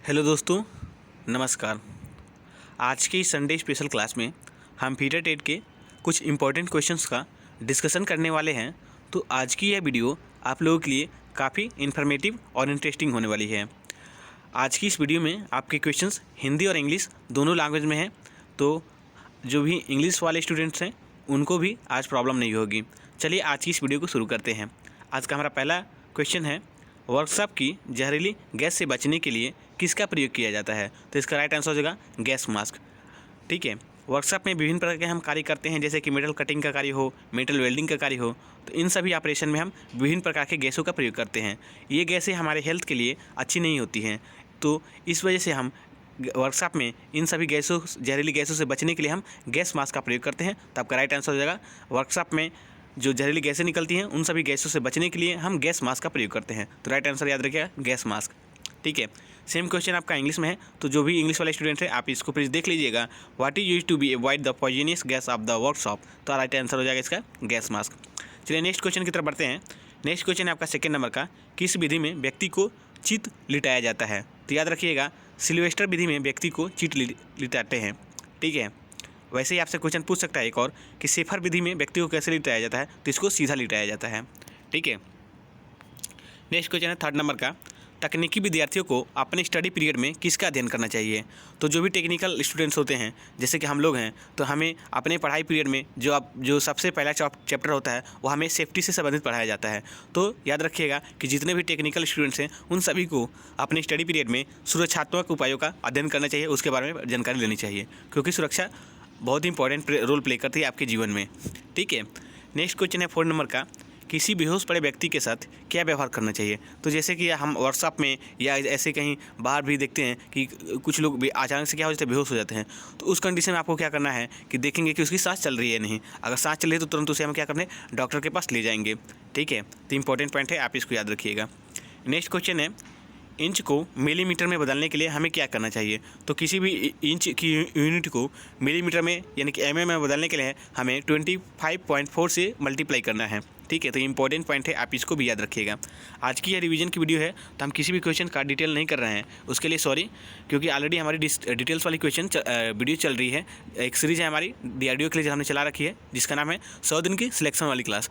Hello दोस्तों, नमस्कार। आज की संडे स्पेशल क्लास में हम फीडर टेट के कुछ इम्पोर्टेंट क्वेश्चंस का डिस्कशन करने वाले हैं। तो आज की यह वीडियो आप लोगों के लिए काफ़ी इन्फॉर्मेटिव और इंटरेस्टिंग होने वाली है। आज की इस वीडियो में आपके क्वेश्चंस हिंदी और इंग्लिश दोनों लैंग्वेज में हैं, तो जो भी इंग्लिश वाले स्टूडेंट्स हैं उनको भी आज प्रॉब्लम नहीं होगी। चलिए आज की इस वीडियो को शुरू करते हैं। आज का हमारा पहला क्वेश्चन है, वर्कशॉप की जहरीली गैस से बचने के लिए किसका प्रयोग किया जाता है? तो इसका राइट आंसर हो जाएगा गैस मास्क। ठीक है, वर्कशॉप में विभिन्न प्रकार के हम कार्य करते हैं, जैसे कि मेटल कटिंग का कार्य हो, मेटल वेल्डिंग का कार्य हो। तो इन सभी ऑपरेशन में हम विभिन्न प्रकार के गैसों का प्रयोग करते हैं। ये गैसें हमारे हेल्थ के लिए अच्छी नहीं होती हैं, तो इस वजह से हम वर्कशॉप में इन सभी गैसों जहरीली गैसों से बचने के लिए हम गैस मास्क का प्रयोग करते हैं। तो आपका राइट आंसर हो जाएगा, वर्कशॉप में जो जहरीली गैसें निकलती हैं उन सभी गैसों से बचने के लिए हम गैस मास्क का प्रयोग करते हैं। तो राइट आंसर याद रखिएगा, गैस मास्क। ठीक है, सेम क्वेश्चन आपका इंग्लिश में है, तो जो भी इंग्लिश वाले स्टूडेंट हैं आप इसको प्लीज़ देख लीजिएगा। What is use to be avoid the poisonous gas of the workshop? तो राइट आंसर हो जाएगा इसका गैस मास्क। चलिए नेक्स्ट क्वेश्चन की तरफ बढ़ते हैं। नेक्स्ट क्वेश्चन है आपका सेकेंड नंबर का, किस विधि में व्यक्ति को चित लिटाया जाता है? तो याद रखिएगा, सिल्वेस्टर विधि में व्यक्ति को चित लिटाते हैं। ठीक है, वैसे ही आपसे क्वेश्चन पूछ सकता है एक और, कि सेफर विधि में व्यक्ति को कैसे लिटाया जाता है? तो इसको सीधा लिटाया जाता है। ठीक है, नेक्स्ट क्वेश्चन है थर्ड नंबर का, तकनीकी विद्यार्थियों को अपने स्टडी पीरियड में किसका अध्ययन करना चाहिए? तो जो भी टेक्निकल स्टूडेंट्स होते हैं, जैसे कि हम लोग हैं, तो हमें अपने पढ़ाई पीरियड में जो सबसे पहला चैप्टर होता है वो हमें सेफ्टी से संबंधित पढ़ाया जाता है। तो याद रखिएगा कि जितने भी टेक्निकल स्टूडेंट्स हैं उन सभी को अपने स्टडी पीरियड में सुरक्षात्मक उपायों का अध्ययन करना चाहिए, उसके बारे में जानकारी लेनी चाहिए, क्योंकि सुरक्षा बहुत ही इंपॉर्टेंट रोल प्ले करती है आपके जीवन में। ठीक है, नेक्स्ट क्वेश्चन है फोर्थ नंबर का, किसी बेहोश पड़े व्यक्ति के साथ क्या व्यवहार करना चाहिए? तो जैसे कि हम वर्कशॉप में या ऐसे कहीं बाहर भी देखते हैं कि कुछ लोग भी अचानक से क्या हो जाते हैं, बेहोश हो जाते हैं। तो उस कंडीशन में आपको क्या करना है कि देखेंगे कि उसकी सांस चल रही है नहीं। अगर सांस चल रही है तो तुरंत उसे हम क्या करने, डॉक्टर के पास ले जाएंगे। ठीक है, तो इंपॉर्टेंट पॉइंट है, आप इसको याद रखिएगा। नेक्स्ट क्वेश्चन है, इंच को मिलीमीटर में बदलने के लिए हमें क्या करना चाहिए? तो किसी भी इंच की यूनिट को मिलीमीटर में यानी कि mm में बदलने के लिए हमें 25.4 से मल्टीप्लाई करना है। ठीक है, तो इंपॉर्टेंट पॉइंट है, आप इसको भी याद रखिएगा। आज की यह रिवीजन की वीडियो है, तो हम किसी भी क्वेश्चन का डिटेल नहीं कर रहे हैं, उसके लिए सॉरी, क्योंकि ऑलरेडी हमारी डिटेल्स वाली क्वेश्चन वीडियो चल रही है। एक सीरीज़ है हमारी DRDO के लिए जो हमने चला रखी है, जिसका नाम है 100 दिन की सिलेक्शन वाली क्लास।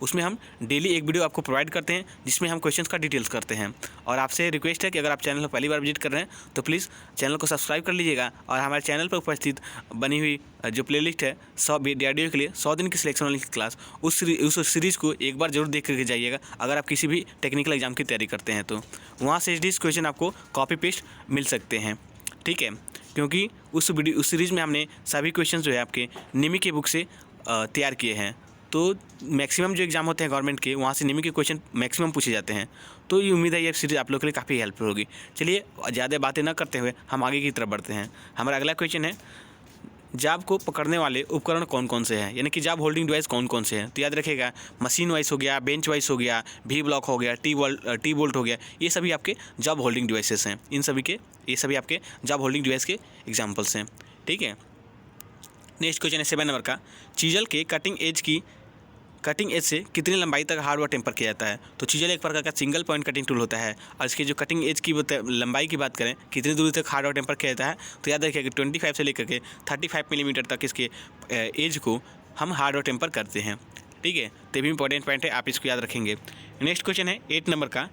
उसमें हम डेली एक वीडियो आपको प्रोवाइड करते हैं, जिसमें हम क्वेश्चंस का डिटेल्स करते हैं। और आपसे रिक्वेस्ट है कि अगर आप चैनल को पहली बार विजिट कर रहे हैं तो प्लीज़ चैनल को सब्सक्राइब कर लीजिएगा, और हमारे चैनल पर उपस्थित बनी हुई जो प्लेलिस्ट है DRDO के लिए 100 दिन की सिलेक्शन वाली क्लास, उस सीरीज़ को एक बार जरूर देख करके जाइएगा। अगर आप किसी भी टेक्निकल एग्जाम की तैयारी करते हैं तो वहाँ से इस क्वेश्चन आपको कॉपी पेस्ट मिल सकते हैं। ठीक है, क्योंकि उस सीरीज़ में हमने सभी क्वेश्चन जो है आपके निमी के बुक से तैयार किए हैं। तो मैक्सिमम जो एग्जाम होते हैं गवर्नमेंट के, वहाँ से निमी के क्वेश्चन मैक्सिमम पूछे जाते हैं। तो ये उम्मीद है ये सीरीज़ आप लोग के लिए काफ़ी हेल्पफुल होगी। चलिए ज़्यादा बातें ना करते हुए हम आगे की तरफ बढ़ते हैं। हमारा अगला क्वेश्चन है, जाब को पकड़ने वाले उपकरण कौन कौन से हैं, यानी कि जाब होल्डिंग डिवाइस कौन कौन से हैं? तो याद रखिएगा, मशीन वाइस हो गया, बेंच वाइस हो गया, वी ब्लॉक हो गया, टी बोल्ट हो गया, ये सभी आपके जाब होल्डिंग डिवाइसेस हैं। ये सभी आपके जाब होल्डिंग डिवाइस के एग्जाम्पल्स हैं। ठीक है, नेक्स्ट क्वेश्चन है 7 नंबर का, चीजल के कटिंग एज से कितनी लंबाई तक हार्डवेयर टेम्पर किया जाता है? तो चीजल एक प्रकार का सिंगल पॉइंट कटिंग टूल होता है, और इसके जो कटिंग एज की लंबाई की बात करें, कितनी दूरी तक हार्डवेयर टेम्पर किया जाता है, तो याद रखिए कि 25 से लेकर के 35 मिलीमीटर तक इसके एज को हम हार्डवेयर टेम्पर करते हैं। ठीक है, तो भी इंपॉर्टेंट पॉइंट है, आप इसको याद रखेंगे। नेक्स्ट क्वेश्चन है 8 नंबर का,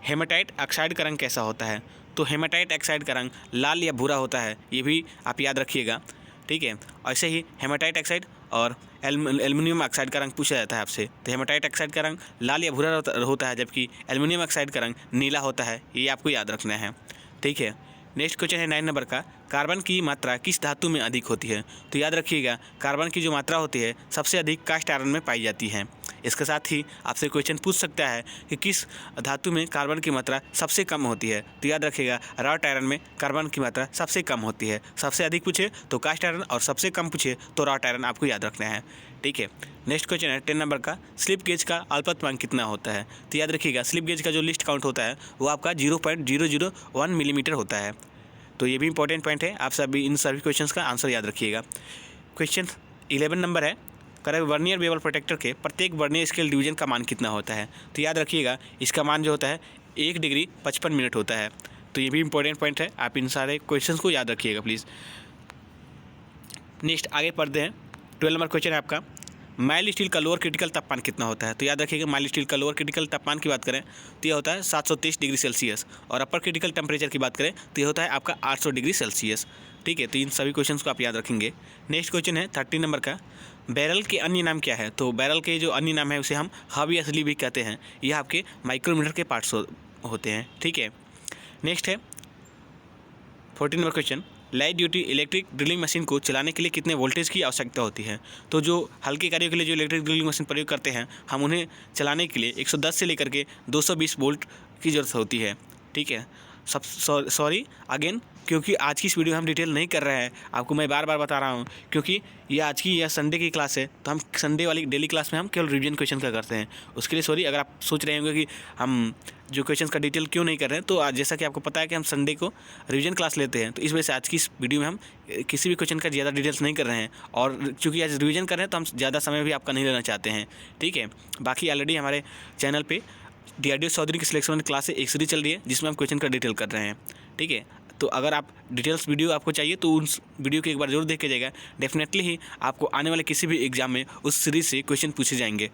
हेमाटाइट ऑक्साइड का रंग कैसा होता है? तो हेमाटाइट ऑक्साइड का रंग लाल या भूरा होता है, ये भी आप याद रखिएगा। ठीक है, ऐसे ही हेमाटाइट ऑक्साइड और एल्युमिनियम ऑक्साइड का रंग पूछा जाता है आपसे। तो हेमाटाइट ऑक्साइड का रंग लाल या भूरा होता है, जबकि एल्युमिनियम ऑक्साइड का रंग नीला होता है, ये आपको याद रखना है। ठीक है, नेक्स्ट क्वेश्चन है 9 नंबर का, कार्बन की मात्रा किस धातु में अधिक होती है? तो याद रखिएगा, कार्बन की जो मात्रा होती है सबसे अधिक कास्ट आयरन में पाई जाती है। इसके साथ ही आपसे क्वेश्चन पूछ सकता है कि किस धातु में कार्बन की मात्रा सबसे कम होती है? तो याद रखिएगा, रॉट आयरन में कार्बन की मात्रा सबसे कम होती है। सबसे अधिक पूछे तो कास्ट आयरन और सबसे कम पूछे तो रॉट आयरन, आपको याद रखना है। ठीक है, नेक्स्ट क्वेश्चन है 10 नंबर का, स्लिप गेज का अल्पतमांक कितना होता है? तो याद रखिएगा, स्लिप गेज का जो लिस्ट काउंट होता है वो आपका 0.001 मिलीमीटर होता है। तो ये भी इंपॉर्टेंट पॉइंट है, आप सभी इन सभी क्वेश्चंस का आंसर याद रखिएगा। क्वेश्चन 11 नंबर है, करेक्ट वर्नियर बेवल प्रोटेक्टर के प्रत्येक वर्नियर स्केल डिवीजन का मान कितना होता है? तो याद रखिएगा, इसका मान जो होता है 1 डिग्री 55 मिनट होता है। तो ये भी इंपॉर्टेंट पॉइंट है, आप इन सारे क्वेश्चंस को याद रखिएगा प्लीज़। नेक्स्ट आगे पढ़ते हैं। 12 नंबर क्वेश्चन है आपका, माइल्ड स्टील का लोअर क्रिटिकल तापमान कितना होता है? तो याद रखिएगा, माइल्ड स्टील का लोअर क्रिटिकल तापमान की बात करें तो यह होता है 723 डिग्री सेल्सियस, और अपर क्रिटिकल टेम्परेचर की बात करें तो यह होता है आपका 800 डिग्री सेल्सियस। ठीक है, तो इन सभी क्वेश्चंस को आप याद रखेंगे। नेक्स्ट क्वेश्चन है 13 नंबर का, बैरल के अन्य नाम क्या है? तो बैरल के जो अन्य नाम है उसे हम हबी असली भी कहते हैं। यह आपके माइक्रोमीटर के पार्ट्स होते हैं। ठीक है, नेक्स्ट है 14 number question, light duty electric drilling machine को चलाने के लिए कितने वोल्टेज की आवश्यकता होती है? तो जो हल्के कार्यों के लिए जो इलेक्ट्रिक ड्रिलिंग मशीन प्रयोग करते हैं, हम उन्हें चलाने के लिए 110 से लेकर के 220 वोल्ट की ज़रूरत होती है। ठीक है, सॉरी अगेन, क्योंकि आज की इस वीडियो में हम डिटेल नहीं कर रहे हैं, आपको मैं बार बार बता रहा हूँ, क्योंकि ये आज की या संडे की क्लास है, तो हम संडे वाली डेली क्लास में हम केवल रिवीजन क्वेश्चन का करते हैं। उसके लिए सॉरी, अगर आप सोच रहे होंगे कि हम जो क्वेश्चन का डिटेल क्यों नहीं कर रहे हैं, तो आज जैसा कि आपको पता है कि हम संडे को रिवीजन क्लास लेते हैं, तो इस वजह से आज की इस वीडियो में हम किसी भी क्वेश्चन का ज़्यादा डिटेल्स नहीं कर रहे हैं, और चूँकि आज रिवीजन कर रहे हैं तो हम ज़्यादा समय भी आपका नहीं लेना चाहते हैं। ठीक है, बाकी ऑलरेडी हमारे चैनल पर DRDO चौधरी की सिलेक्शन क्लास से एक सीरीज चल रही है जिसमें हम क्वेश्चन का डिटेल कर रहे हैं। ठीक है, तो अगर आप डिटेल्स वीडियो आपको चाहिए तो उस वीडियो को एक बार जरूर देख के जाएगा, डेफिनेटली ही आपको आने वाले किसी भी एग्जाम में उस सीरीज से क्वेश्चन पूछे जाएंगे।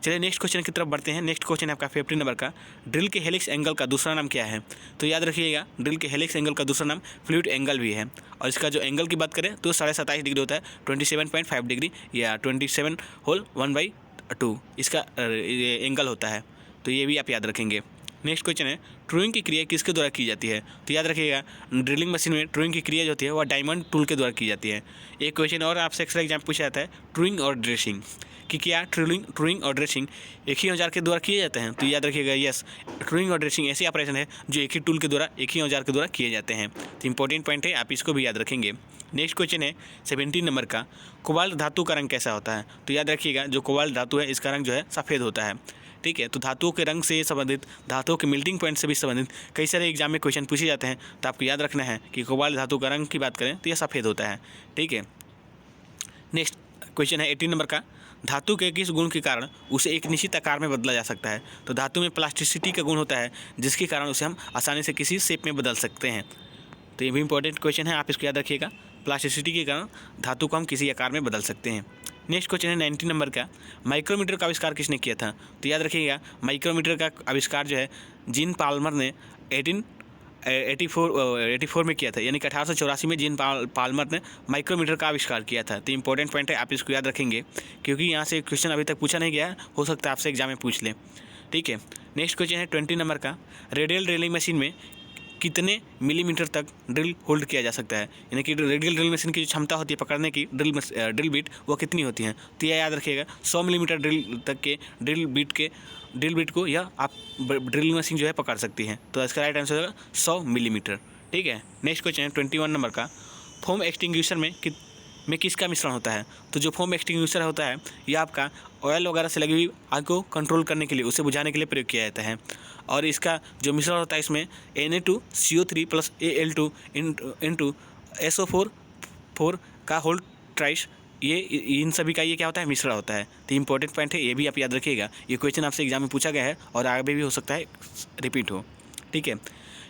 चलिए नेक्स्ट क्वेश्चन की तरफ बढ़ते हैं। नेक्स्ट क्वेश्चन है आपका 15 नंबर का, ड्रिल के हेलिक्स एंगल का दूसरा नाम क्या है? तो याद रखिएगा, ड्रिल के हेलिक्स एंगल का दूसरा नाम फ्लूइड एंगल भी है, और इसका जो एंगल की बात करें तो 27.5 डिग्री होता है, 27.5 डिग्री या 27 होल 1/2 इसका एंगल होता है। तो ये भी आप याद रखेंगे। नेक्स्ट क्वेश्चन है, ट्रूइंग की क्रिया किसके द्वारा की जाती है? तो याद रखिएगा, ड्रिलिंग मशीन में ट्रूइंग की क्रिया जो होती है वह डायमंड टूल के द्वारा की जाती है। एक क्वेश्चन और आपसे एक्स्ट्रा एग्जाम पूछा जाता है, ट्रूइंग और ड्रेसिंग कि क्या ट्रूइंग और ड्रेसिंग एक ही औजार के द्वारा किए जाते हैं? तो याद रखिएगा, यस, ट्रूइंग और ड्रेसिंग ऐसे ऑपरेशन है जो एक ही टूल के द्वारा, एक ही औजार के द्वारा किए जाते हैं। तो इंपॉर्टेंट पॉइंट है, आप इसको भी याद रखेंगे। नेक्स्ट क्वेश्चन है 17 नंबर का, कोबाल्ट धातु का रंग कैसा होता है? तो याद रखिएगा, जो कोबाल्ट धातु है इसका रंग जो है सफ़ेद होता है। ठीक है, तो धातुओं के रंग से संबंधित, धातुओं के मेल्टिंग पॉइंट से भी संबंधित कई सारे एग्जाम में क्वेश्चन पूछे जाते हैं, तो आपको याद रखना है कि कोबाल्ट धातु का रंग की बात करें तो यह सफ़ेद होता है। ठीक है, नेक्स्ट क्वेश्चन है 18 नंबर का, धातु के किस गुण के कारण उसे एक निश्चित आकार में बदला जा सकता है? तो धातु में प्लास्टिसिटी का गुण होता है जिसके कारण उसे हम आसानी से किसी शेप में बदल सकते हैं। तो ये भी इंपॉर्टेंट क्वेश्चन है, आप इसको याद रखिएगा, प्लास्टिसिटी के कारण धातु को हम किसी आकार में बदल सकते हैं। नेक्स्ट क्वेश्चन है 19 नंबर का, माइक्रोमीटर का आविष्कार किसने किया था? तो याद रखिएगा, माइक्रोमीटर का आविष्कार जो है जीन पाल्मर ने 1884 में किया था, यानी कि 1884 में जीन पाल्मर ने माइक्रोमीटर का आविष्कार किया था। तो इंपॉर्टेंट पॉइंट है, आप इसको याद रखेंगे, क्योंकि यहाँ से क्वेश्चन अभी तक पूछा नहीं गया है, हो सकता है आपसे एग्जाम में पूछ लें। ठीक है, नेक्स्ट क्वेश्चन है 20 नंबर का, रेडियल ड्रिलिंग मशीन में कितने मिलीमीटर तक ड्रिल होल्ड किया जा सकता है? यानी कि रेडियल ड्रिल मशीन की जो क्षमता होती है पकड़ने की ड्रिल बीट, वो कितनी होती है? तो यह याद रखिएगा, 100 मिलीमीटर ड्रिल तक के ड्रिल बीट को यह आप ड्रिल मशीन जो है पकड़ सकती है। तो इसका राइट आंसर होगा 100 मिलीमीटर। ठीक है, नेक्स्ट क्वेश्चन है 21 नंबर का, फोम एक्सटिंग्विशर में किसका मिश्रण होता है? तो जो फोम एक्सटिंग्विशर होता है यह आपका ऑयल वगैरह से लगी हुई आग को कंट्रोल करने के लिए, उसे बुझाने के लिए प्रयोग किया जाता है, और इसका जो मिश्रण होता है इसमें Na2CO3 + Al2 इंटू SO4 का होल ट्राइस, ये इन सभी का ये क्या होता है? मिश्रण होता है। तो इंपॉर्टेंट पॉइंट है, ये भी आप याद रखिएगा, ये क्वेश्चन आपसे एग्जाम में पूछा गया है और आगे भी हो सकता है रिपीट हो। ठीक है,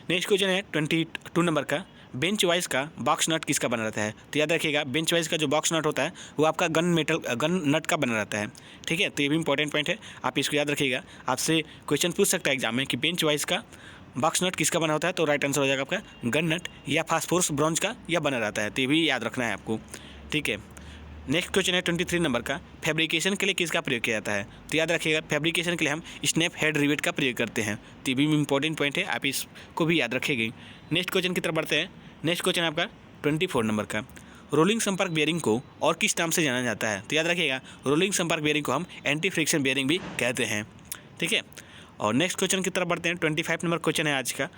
नेक्स्ट क्वेश्चन है 22 नंबर का, बेंच वाइज का बॉक्स नट किसका बना रहता है? तो याद रखिएगा, बेंच वाइज का जो बॉक्स नट होता है वो आपका गन नट का बना रहता है। ठीक है, तो ये भी इंपॉर्टेंट पॉइंट है, आप इसको याद रखिएगा, आपसे क्वेश्चन पूछ सकता है एग्जाम में कि बेंच वाइज का बॉक्स नट किसका बना होता है? तो राइट आंसर हो जाएगा आपका गन नट या फास्फोरस ब्रॉन्ज का यह बना रहता है। तो ये भी याद रखना है आपको। ठीक है, नेक्स्ट क्वेश्चन है 23 नंबर का, फैब्रिकेशन के लिए किसका प्रयोग किया जाता है? तो याद रखिएगा, फैब्रिकेशन के लिए हम स्नैप हेड रिवेट का प्रयोग करते हैं। तो ये भी इंपॉर्टेंट पॉइंट है, आप इसको भी याद रखिएगा। नेक्स्ट क्वेश्चन की तरफ बढ़ते हैं। नेक्स्ट क्वेश्चन है आपका 24 नंबर का, रोलिंग संपर्क बेयरिंग को और किस नाम से जाना जाता है? तो याद रखिएगा, रोलिंग संपर्क बेयरिंग को हम एंटी फ्रिक्शन बेयरिंग भी कहते हैं। ठीक है, और नेक्स्ट क्वेश्चन की तरफ बढ़ते हैं। 25 नंबर क्वेश्चन है आज का,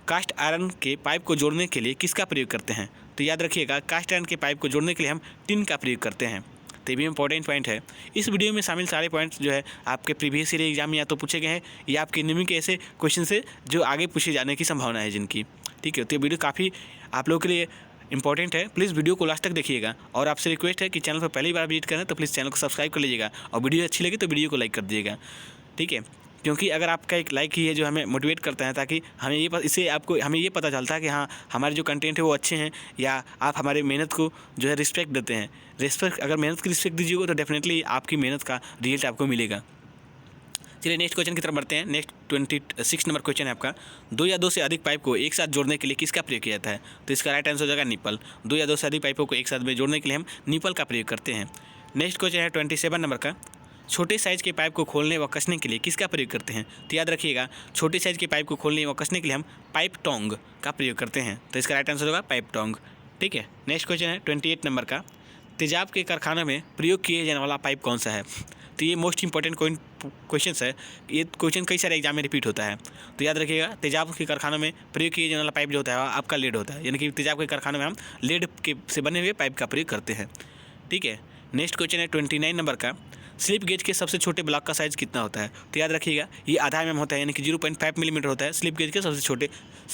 कास्ट आयरन के पाइप को जोड़ने के लिए किसका प्रयोग करते हैं? तो याद रखिएगा, कास्ट आयरन के पाइप को जोड़ने के लिए हम टिन का प्रयोग करते हैं। तो ये भी इंपॉर्टेंट पॉइंट है। इस वीडियो में शामिल सारे पॉइंट्स जो है आपके प्रीवियस ईयर एग्जाम में या तो पूछे गए हैं या आपके नियमित ऐसे क्वेश्चन से जो आगे पूछे जाने की संभावना है जिनकी। ठीक है, तो ये वीडियो काफ़ी आप लोगों के लिए इंपॉर्टेंट है, प्लीज़ वीडियो को लास्ट तक देखिएगा, और आपसे रिक्वेस्ट है कि चैनल पर पहली बार विजिट करें तो प्लीज़ चैनल को सब्सक्राइब कर लीजिएगा, और वीडियो अच्छी लगी तो वीडियो को लाइक कर दीजिएगा। ठीक है, क्योंकि अगर आपका एक लाइक ही है जो हमें मोटिवेट करता है, ताकि हमें ये पता चलता है कि हाँ हमारे जो कंटेंट है वो अच्छे हैं, या आप हमारे मेहनत को जो है रिस्पेक्ट देते हैं। अगर मेहनत की रिस्पेक्ट दीजिएगा तो डेफिनेटली आपकी मेहनत का रिजल्ट आपको मिलेगा। चलिए नेक्स्ट क्वेश्चन की तरफ बढ़ते हैं। नेक्स्ट 26 नंबर क्वेश्चन है आपका, 2 या 2 से अधिक पाइप को एक साथ जोड़ने के लिए किसका प्रयोग किया जाता है? तो इसका राइट आंसर हो जाएगा निप्पल। 2 या 2 से अधिक पाइपों को एक साथ में जोड़ने के लिए हम निप्पल का प्रयोग करते हैं। नेक्स्ट क्वेश्चन है 27 नंबर का, छोटे साइज़ के पाइप को खोलने व कसने के लिए किसका प्रयोग करते हैं? तो याद रखिएगा, छोटे साइज़ के पाइप को खोलने व कसने के लिए हम पाइप टोंग का प्रयोग करते हैं। तो इसका राइट आंसर होगा पाइप टोंग। ठीक है। नेक्स्ट क्वेश्चन है 28 नंबर का, तेजाब के कारखाना में प्रयोग किए जाने वाला पाइप कौन सा है? तो ये मोस्ट इंपॉर्टेंट क्वेश्चन है। ये क्वेश्चन कई सारे एग्जाम में रिपीट होता है। तो याद रखिएगा, तेजाब के कारखाना में प्रयोग किए जाने वाला पाइप जो होता है आपका लेड होता है, यानी कि तेजाब के कारखाने में हम लेड के से बने हुए पाइप का प्रयोग करते हैं। ठीक है। नेक्स्ट क्वेश्चन है 29 नंबर का, स्लिप गेज के सबसे छोटे ब्लॉक का साइज़ कितना होता है? तो याद रखिएगा, ये आधा mm होता है, यानी कि 0.5 मिलीमीटर होता है स्लिप गेज के सबसे छोटे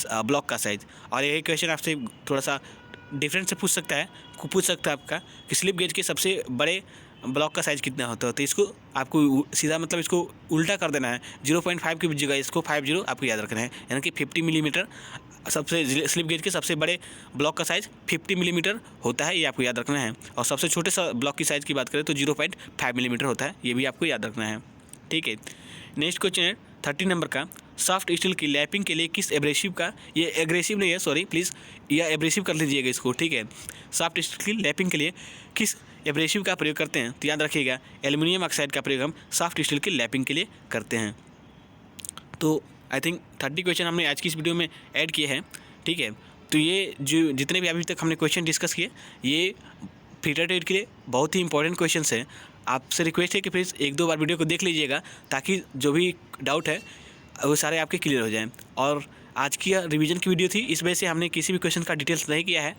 ब्लॉक का साइज़। और यही क्वेश्चन आपसे थोड़ा सा डिफरेंट से पूछ सकता है आपका कि स्लिप गेज के सबसे बड़े ब्लॉक का साइज़ कितना होता है। तो इसको आपको सीधा मतलब इसको उल्टा कर देना है, 0.5 की जगह इसको 50 आपको याद रखना है, यानी कि 50 मिलीमीटर सबसे स्लिप गेज के सबसे बड़े ब्लॉक का साइज़ 50 मिलीमीटर होता है, ये आपको याद रखना है। और सबसे छोटे सा ब्लॉक की साइज़ की बात करें तो 0.5 मिलीमीटर होता है, ये भी आपको याद रखना है। ठीक है। नेक्स्ट क्वेश्चन है 30 नंबर का, सॉफ्ट स्टील की लैपिंग के लिए किस एब्रेसिव का, ये एग्रेसिव नहीं है सॉरी प्लीज़, या एब्रेसिव कर लीजिएगा इसको। ठीक है। सॉफ्ट स्टील की लैपिंग के लिए किस एब्रेसिव का प्रयोग करते हैं? तो याद रखिएगा, एल्युमिनियम ऑक्साइड का प्रयोग हम सॉफ्ट स्टील की लैपिंग के लिए करते हैं। तो आई थिंक 30 क्वेश्चन हमने आज की इस वीडियो में ऐड किए हैं। ठीक है। तो ये जो जितने भी अभी तक हमने क्वेश्चन डिस्कस किए, ये फीटर टेट के लिए बहुत ही इंपॉर्टेंट क्वेश्चन हैं। आपसे रिक्वेस्ट है कि प्लीज़ 1-2 बार वीडियो को देख लीजिएगा, ताकि जो भी डाउट है वो सारे आपके क्लियर हो जाएं। और आज की रिवीजन की वीडियो थी, इस वजह से हमने किसी भी क्वेश्चन का डिटेल्स नहीं किया है,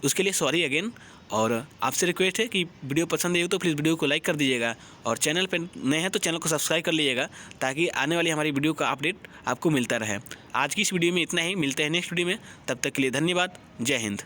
उसके लिए सॉरी अगेन। और आपसे रिक्वेस्ट है कि वीडियो पसंद आई हो तो प्लीज़ वीडियो को लाइक कर दीजिएगा, और चैनल पर नए हैं तो चैनल को सब्सक्राइब कर लीजिएगा, ताकि आने वाली हमारी वीडियो का अपडेट आपको मिलता रहे। आज की इस वीडियो में इतना ही, मिलते हैं नेक्स्ट वीडियो में, तब तक के लिए धन्यवाद। जय हिंद।